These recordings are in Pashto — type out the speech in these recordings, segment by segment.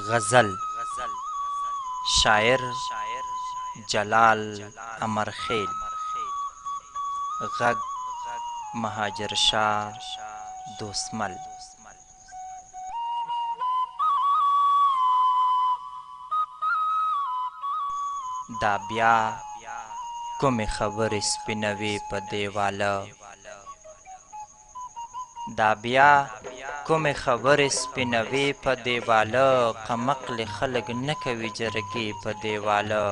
غزل شاعر جلال امرخیل غږ مهاجر شاه دوستمل. دا بیا کومې خبرې سپینوي په دیواله، دا بیا کومې خبرې سپینوي په دیواله، قمقلې خلک نه کوي جرګې په دیواله.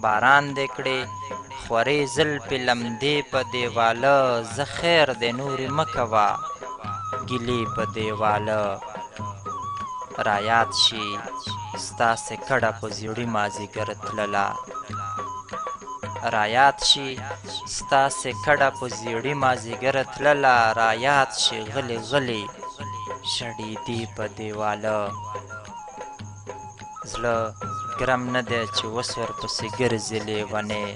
باران دې کړې خورې زلفې لمدې په دیواله، زه خیر دې نورې مه کوه ګیلې په دیواله. رایاد شي ستاسې کډه په زیړي مازدیګر تلله، رایاد شي ستاسې کډه په زیړي مازدیګر تلله، رایاد شي غلې غلې شړېدې په دیواله. زړه ګرم نه دی چې اوس ورپسې ګرځې لیونې،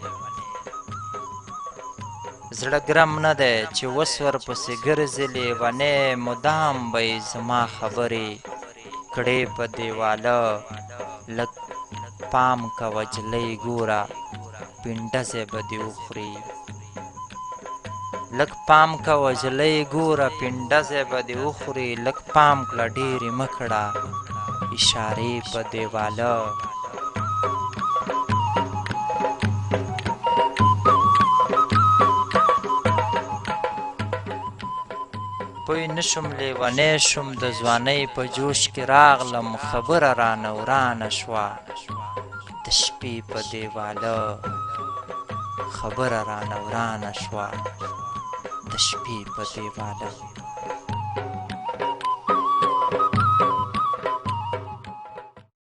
زړه ګرم نه دی چې اوس ورپسې ګرځې لیونې، مدام به یې زما خبرې کړې په دیواله. لږ پام کوه جلۍ ګوره پنډزې به دې وخوري، لږ پام کوه جلۍ ګوره پنډزې به دې وخوري، لږ پام کړه ډېرې مه کړه اشارې په دیواله. پوی نشم لیونی شوم د ځوانۍ په جوش کې راغلم، خبره رانه ورانه شوه د شپې په دیواله، خبره رانه ورانه شوه د شپې په دیواله.